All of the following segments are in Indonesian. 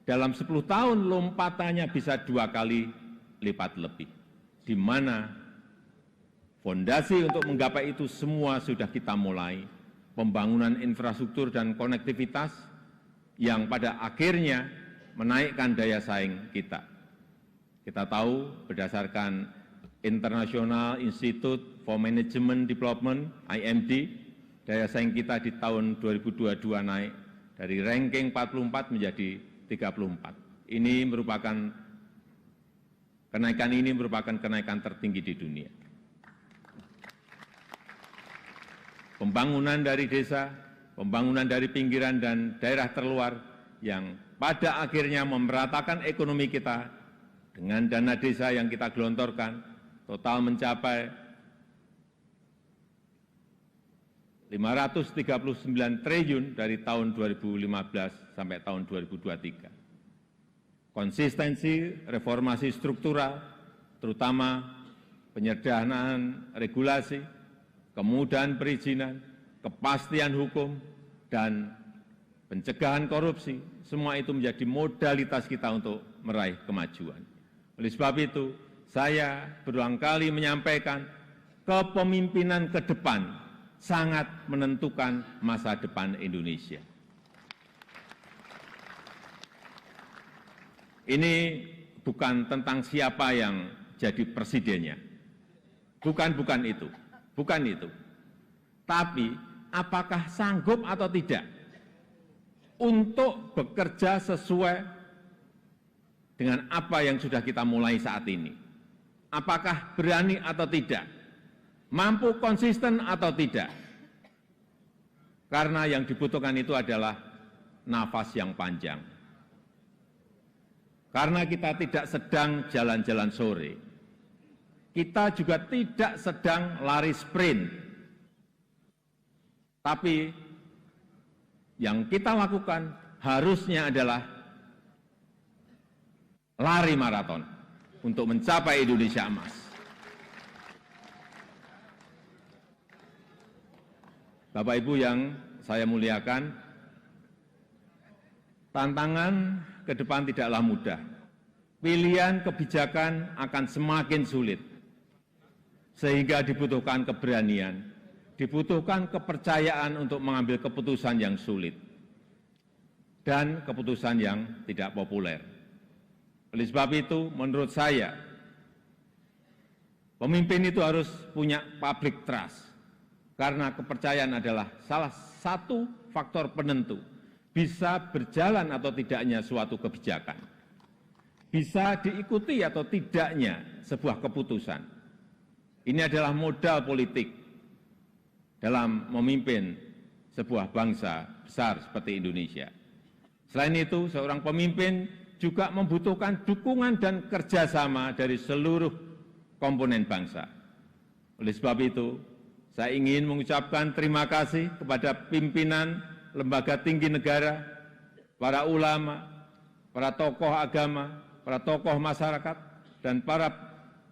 dalam 10 tahun lompatannya bisa 2 kali lipat lebih, di mana fondasi untuk menggapai itu semua sudah kita mulai, pembangunan infrastruktur dan konektivitas yang pada akhirnya menaikkan daya saing kita. Kita tahu berdasarkan International Institute for Management Development, IMD, daya saing kita di tahun 2022 naik dari ranking 44 menjadi 34. Kenaikan ini merupakan kenaikan tertinggi di dunia. Pembangunan dari desa, pembangunan dari pinggiran dan daerah terluar yang pada akhirnya memeratakan ekonomi kita dengan dana desa yang kita gelontorkan total mencapai 539 triliun dari tahun 2015 sampai tahun 2023. Konsistensi reformasi struktural, terutama penyederhanaan regulasi, kemudahan perizinan, kepastian hukum, dan pencegahan korupsi, semua itu menjadi modalitas kita untuk meraih kemajuan. Oleh sebab itu, saya berulang kali menyampaikan kepemimpinan ke depan sangat menentukan masa depan Indonesia. Ini bukan tentang siapa yang jadi presidennya. Bukan itu. Tapi apakah sanggup atau tidak untuk bekerja sesuai dengan apa yang sudah kita mulai saat ini. Apakah berani atau tidak, mampu konsisten atau tidak. Karena yang dibutuhkan itu adalah nafas yang panjang. Karena kita tidak sedang jalan-jalan sore, kita juga tidak sedang lari sprint, tapi yang kita lakukan harusnya adalah lari maraton untuk mencapai Indonesia emas. Bapak Ibu yang saya muliakan, tantangan ke depan tidaklah mudah. Pilihan kebijakan akan semakin sulit, sehingga dibutuhkan keberanian, dibutuhkan kepercayaan untuk mengambil keputusan yang sulit dan keputusan yang tidak populer. Oleh sebab itu, menurut saya, pemimpin itu harus punya public trust, karena kepercayaan adalah salah satu faktor penentu bisa berjalan atau tidaknya suatu kebijakan, bisa diikuti atau tidaknya sebuah keputusan. Ini adalah modal politik dalam memimpin sebuah bangsa besar seperti Indonesia. Selain itu, seorang pemimpin juga membutuhkan dukungan dan kerjasama dari seluruh komponen bangsa. Oleh sebab itu, saya ingin mengucapkan terima kasih kepada pimpinan lembaga tinggi negara, para ulama, para tokoh agama, para tokoh masyarakat, dan para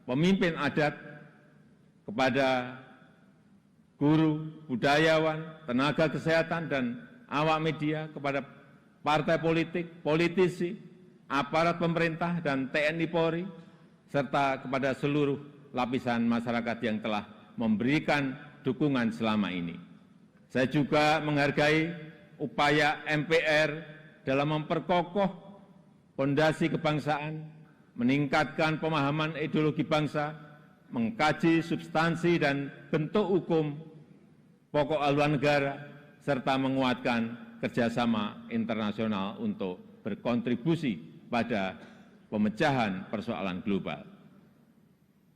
pemimpin adat, kepada guru, budayawan, tenaga kesehatan, dan awak media, kepada partai politik, politisi, aparat pemerintah, dan TNI Polri, serta kepada seluruh lapisan masyarakat yang telah memberikan dukungan selama ini. Saya juga menghargai upaya MPR dalam memperkokoh fondasi kebangsaan, meningkatkan pemahaman ideologi bangsa, mengkaji substansi dan bentuk hukum pokok haluan negara, serta menguatkan kerjasama internasional untuk berkontribusi pada pemecahan persoalan global.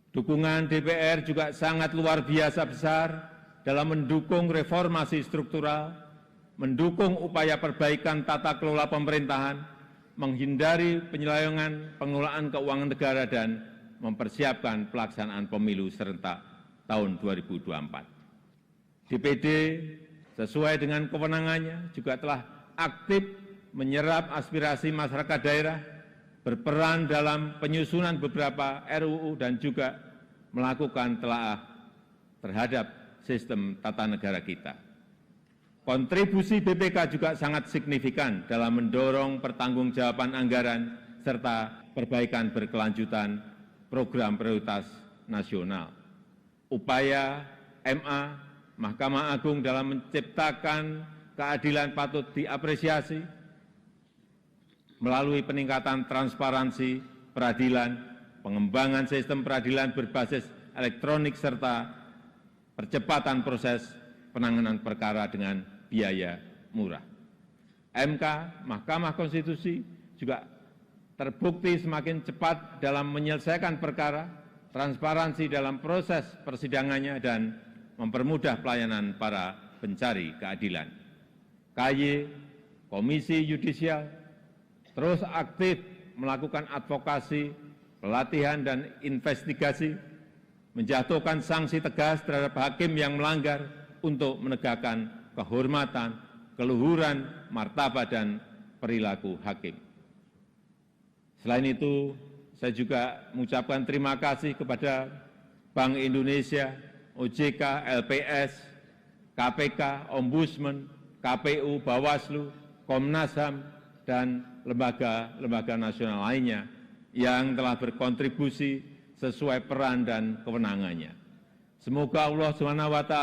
Dukungan DPR juga sangat luar biasa besar dalam mendukung reformasi struktural, mendukung upaya perbaikan tata kelola pemerintahan, menghindari penyelewengan pengelolaan keuangan negara, dan mempersiapkan pelaksanaan pemilu serentak tahun 2024. DPD sesuai dengan kewenangannya juga telah aktif menyerap aspirasi masyarakat daerah, berperan dalam penyusunan beberapa RUU, dan juga melakukan telaah terhadap sistem tata negara kita. Kontribusi BPK juga sangat signifikan dalam mendorong pertanggungjawaban anggaran serta perbaikan berkelanjutan program prioritas nasional. Upaya MA, Mahkamah Agung dalam menciptakan keadilan patut diapresiasi melalui peningkatan transparansi peradilan, pengembangan sistem peradilan berbasis elektronik, serta percepatan proses penanganan perkara dengan biaya murah. MK, Mahkamah Konstitusi, juga terbukti semakin cepat dalam menyelesaikan perkara, transparansi dalam proses persidangannya, dan mempermudah pelayanan para pencari keadilan. KY, Komisi Yudisial, terus aktif melakukan advokasi, pelatihan, dan investigasi, menjatuhkan sanksi tegas terhadap hakim yang melanggar untuk menegakkan kehormatan, keluhuran, martabat, dan perilaku hakim. Selain itu, saya juga mengucapkan terima kasih kepada Bank Indonesia, OJK, LPS, KPK, Ombudsman, KPU, Bawaslu, Komnas HAM, dan lembaga-lembaga nasional lainnya yang telah berkontribusi sesuai peran dan kewenangannya. Semoga Allah SWT,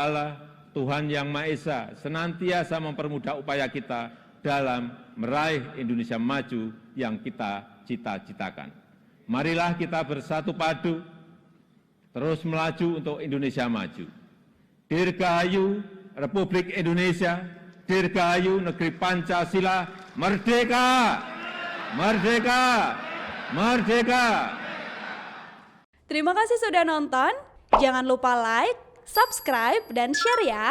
Tuhan Yang Maha Esa, senantiasa mempermudah upaya kita dalam meraih Indonesia maju yang kita cita-citakan. Marilah kita bersatu padu, terus melaju untuk Indonesia maju. Dirgahayu Republik Indonesia, Dirgahayu Negeri Pancasila, merdeka! Merdeka! Merdeka! Terima kasih sudah nonton. Jangan lupa like, subscribe, dan share ya.